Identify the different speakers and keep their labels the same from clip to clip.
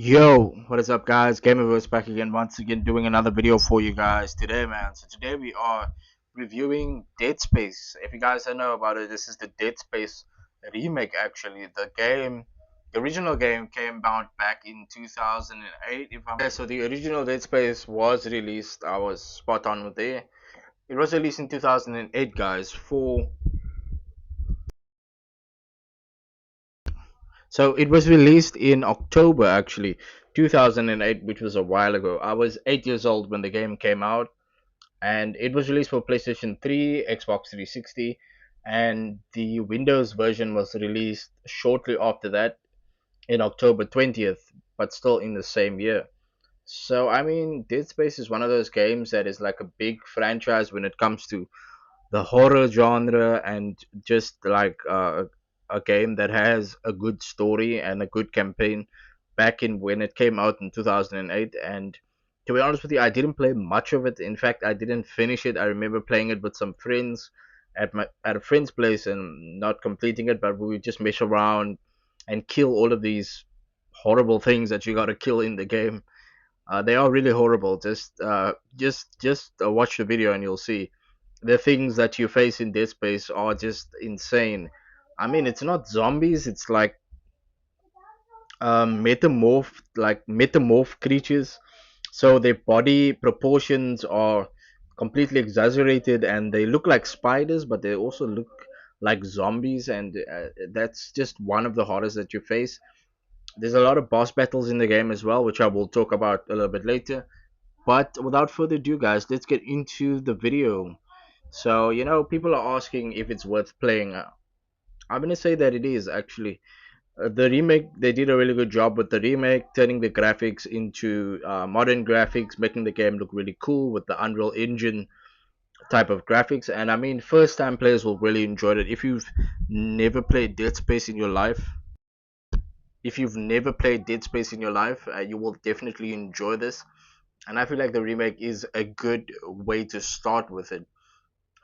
Speaker 1: Yo, what is up, guys? Gamerverse back again, once again, doing another video for you guys today, man. So today we are reviewing Dead Space. If you guys don't know about it, this is the Dead Space remake. Actually, the original game came out back in 2008. If I'm so, the original Dead Space was released. I was spot on with it. It was released in 2008, guys. So it was released in October, actually, 2008, which was a while ago. I was 8 years old when the game came out, and it was released for PlayStation 3, Xbox 360, and the Windows version was released shortly after that in October 20th, but still in the same year. So, I mean, Dead Space is one of those games that is like a big franchise when it comes to the horror genre, and just like a game that has a good story and a good campaign back in when it came out in 2008. And to be honest with you, I didn't play much of it. In fact, I didn't finish it. I remember playing it with some friends at a friend's place and not completing it, but we would just mess around and kill all of these horrible things that you got to kill in the game. They are really horrible. Just watch the video and you'll see the things that you face in Dead Space are just insane. I mean, it's not zombies; it's like metamorph creatures. So their body proportions are completely exaggerated, and they look like spiders, but they also look like zombies. And that's just one of the horrors that you face. There's a lot of boss battles in the game as well, which I will talk about a little bit later. But without further ado, guys, let's get into the video. So, people are asking if it's worth playing. I'm gonna say that it is actually. The remake, they did a really good job with the remake, turning the graphics into modern graphics, making the game look really cool with the Unreal Engine type of graphics. And I mean, first time players will really enjoy it. Never played Dead Space in your life, if you've never played Dead Space in your life, you will definitely enjoy this. And I feel like the remake is a good way to start with it.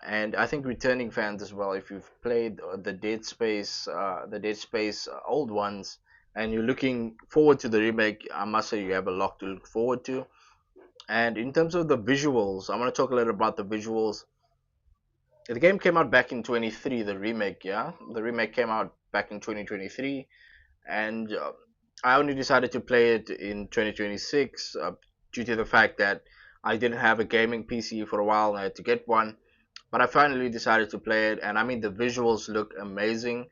Speaker 1: And I think returning fans as well, if you've played the Dead Space old ones, and you're looking forward to the remake, I must say you have a lot to look forward to. And in terms of the visuals, I'm going to talk a little about the visuals. The game came out back in 23, the remake, yeah? The remake came out back in 2023, and I only decided to play it in 2026 due to the fact that I didn't have a gaming PC for a while and I had to get one. But I finally decided to play it, and I mean, the visuals look amazing.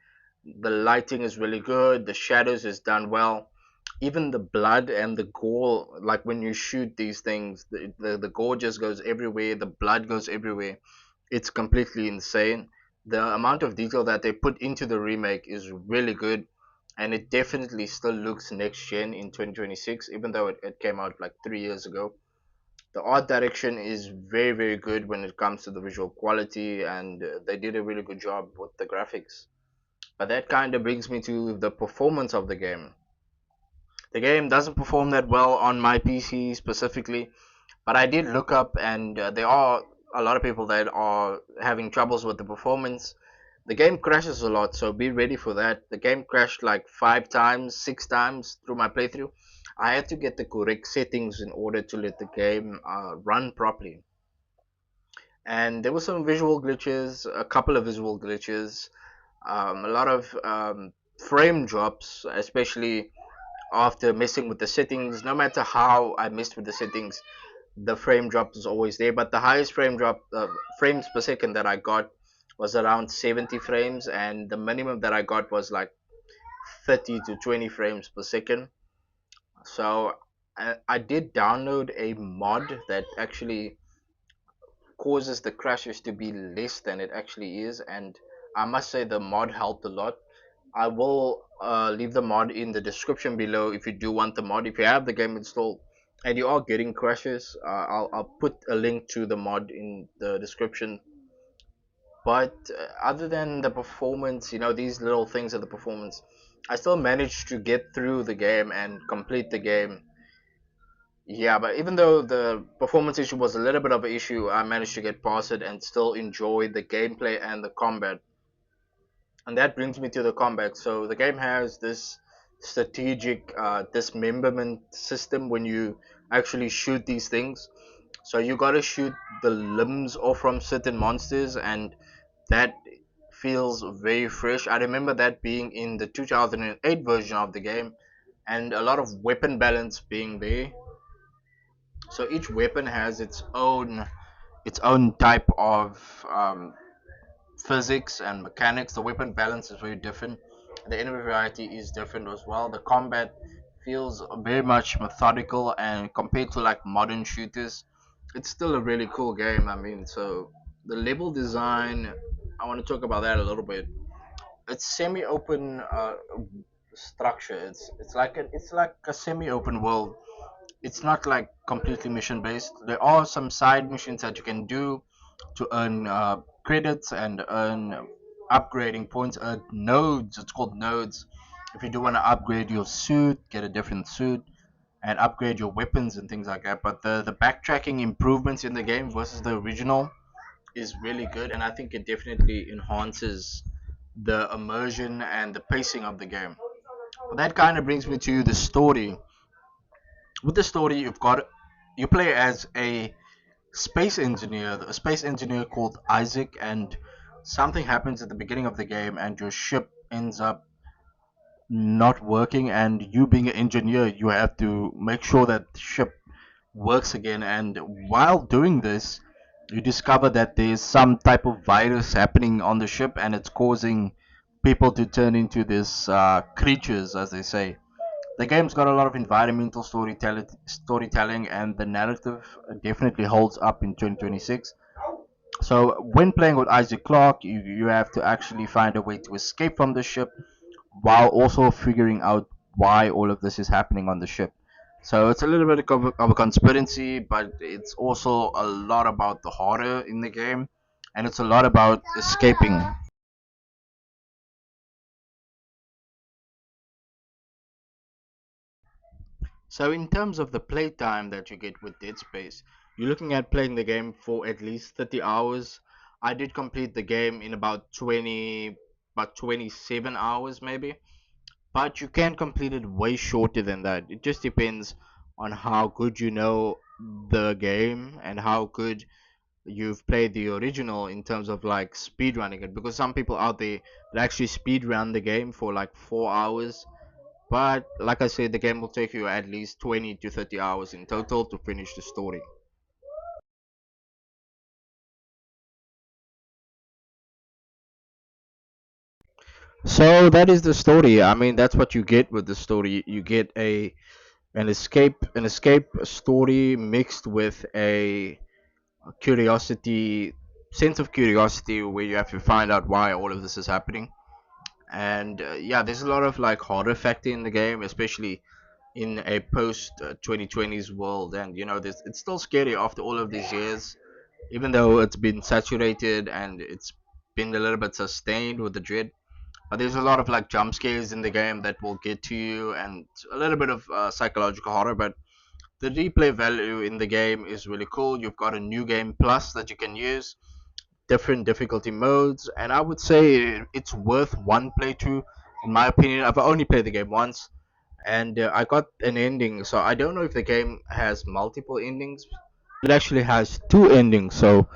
Speaker 1: The lighting is really good, the shadows is done well. Even the blood and the gore, like when you shoot these things, the gore just goes everywhere, the blood goes everywhere. It's completely insane. The amount of detail that they put into the remake is really good, and it definitely still looks next gen in 2026, even though it came out like 3 years ago. The art direction is very, very good when it comes to the visual quality, and they did a really good job with the graphics. But that kind of brings me to the performance of the game. The game doesn't perform that well on my PC specifically, but I did look up, and there are a lot of people that are having troubles with the performance. The game crashes a lot, so be ready for that. The game crashed like 5 times, 6 times through my playthrough. I had to get the correct settings in order to let the game run properly. And there were some visual glitches, a couple of visual glitches, a lot of frame drops, especially after messing with the settings. No matter how I messed with the settings, the frame drop is always there. But the highest frames per second that I got was around 70 frames, and the minimum that I got was like 30 to 20 frames per second. So I did download a mod that actually causes the crashes to be less than it actually is, and I must say the mod helped a lot. I will leave the mod in the description below if you do want the mod. If you have the game installed and you are getting crashes, I'll put a link to the mod in the description. But other than the performance, these little things of the performance, I still managed to get through the game and complete the game. Yeah, but even though the performance issue was a little bit of an issue, I managed to get past it and still enjoy the gameplay and the combat. And that brings me to the combat. So the game has this strategic dismemberment system when you actually shoot these things. So you gotta shoot the limbs off from certain monsters, and that feels very fresh. I remember that being in the 2008 version of the game, and a lot of weapon balance being there. So each weapon has its own type of physics and mechanics. The weapon balance is very different. The enemy variety is different as well. The combat feels very much methodical, and compared to like modern shooters, it's still a really cool game. I mean, so the level design, I want to talk about that a little bit. It's semi-open structure. It's like a semi-open world. It's not like completely mission based. There are some side missions that you can do to earn credits and earn upgrading points, earn nodes. It's called nodes. If you do want to upgrade your suit, get a different suit, and upgrade your weapons and things like that. But the backtracking improvements in the game versus the original is really good, and I think it definitely enhances the immersion and the pacing of the game. But that kind of brings me to the story. With the story, you play as a space engineer called Isaac, and something happens at the beginning of the game, and your ship ends up not working. And you, being an engineer, you have to make sure that the ship works again. And while doing this, you discover that there's some type of virus happening on the ship, and it's causing people to turn into these creatures, as they say. The game's got a lot of environmental storytelling, and the narrative definitely holds up in 2026. So, when playing with Isaac Clarke, you have to actually find a way to escape from the ship while also figuring out why all of this is happening on the ship. So, it's a little bit of a conspiracy, but it's also a lot about the horror in the game, and it's a lot about escaping. So, in terms of the playtime that you get with Dead Space, you're looking at playing the game for at least 30 hours. I did complete the game in about 27 hours maybe, but you can complete it way shorter than that. It just depends on how good you know the game and how good you've played the original in terms of like speed running it. Because some people out there that actually speed run the game for like 4 hours, but like I said, the game will take you at least 20 to 30 hours in total to finish the story. So that is the story. I mean, that's what you get with the story. You get an escape story mixed with a curiosity sense of curiosity where you have to find out why all of this is happening. And yeah, there's a lot of like horror factor in the game, especially in a post 2020s world. And it's still scary after all of these years, even though it's been saturated and it's been a little bit sustained with the dread. But there's a lot of like jump scares in the game that will get to you, and a little bit of psychological horror. But the replay value in the game is really cool. You've got a new game plus that you can use, different difficulty modes, and I would say it's worth one playthrough. In my opinion, I've only played the game once, and I got an ending. So I don't know if the game has multiple endings. It actually has two endings. So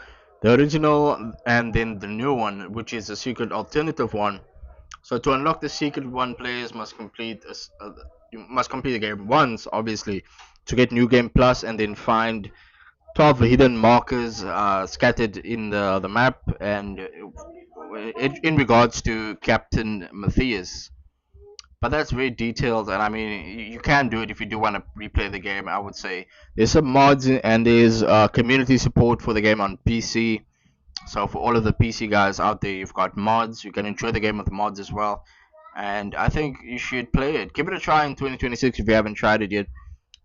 Speaker 1: the original and then the new one, which is a secret alternative one. So to unlock the secret one, players you must complete the game once, obviously, to get new game plus, and then find 12 hidden markers scattered in the map, and in regards to Captain Matthias. But that's very detailed, and I mean, you can do it if you do want to replay the game. I would say there's some mods and there's community support for the game on PC. So for all of the PC guys out there, you've got mods. You can enjoy the game with mods as well. And I think you should play it. Give it a try in 2026 if you haven't tried it yet.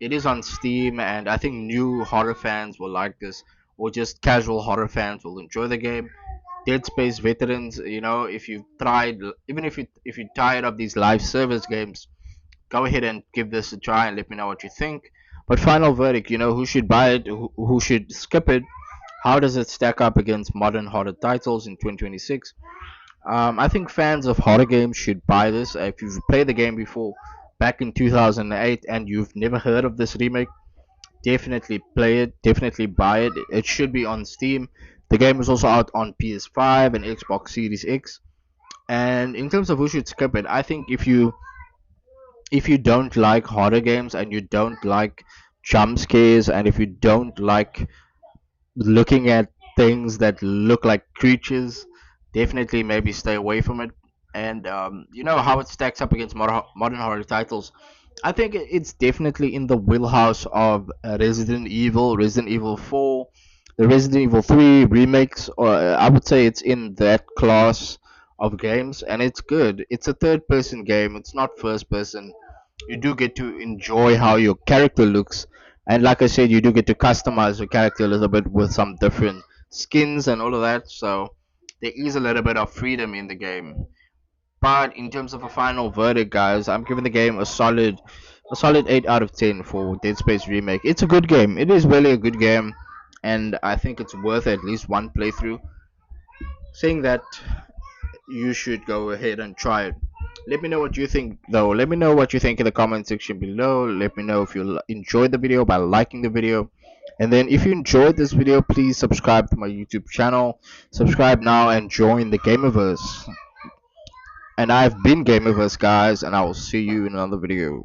Speaker 1: It is on Steam, and I think new horror fans will like this, or just casual horror fans will enjoy the game. Dead Space veterans, if you've tried, even if you're tired of these live service games, go ahead and give this a try and let me know what you think. But final verdict, who should buy it, who should skip it? How does it stack up against modern horror titles in 2026? I think fans of horror games should buy this. If you've played the game before, back in 2008 and you've never heard of this remake, definitely play it, definitely buy it. It should be on Steam. The game is also out on PS5 and Xbox Series X. And in terms of who should skip it, I think if you don't like horror games and you don't like jump scares and if you don't like looking at things that look like creatures, definitely maybe stay away from it. And you know how it stacks up against modern horror titles. I think it's definitely in the wheelhouse of Resident Evil, Resident Evil 4, the Resident Evil 3 remakes, or I would say it's in that class of games, and it's good. It's a third person game, it's not first person. You do get to enjoy how your character looks, and like I said, you do get to customize your character a little bit with some different skins and all of that, so there is a little bit of freedom in the game. But in terms of a final verdict, guys, I'm giving the game a solid 8 out of 10 for Dead Space Remake. It's a good game. It is really a good game, and I think it's worth at least one playthrough. Saying that, you should go ahead and try it. Let me know what you think, though. Let me know what you think in the comment section below. Let me know if you enjoyed the video by liking the video. And then if you enjoyed this video, please subscribe to my YouTube channel. Subscribe now and join the Gamerverse. And I've been Gamerverse, guys, and I will see you in another video.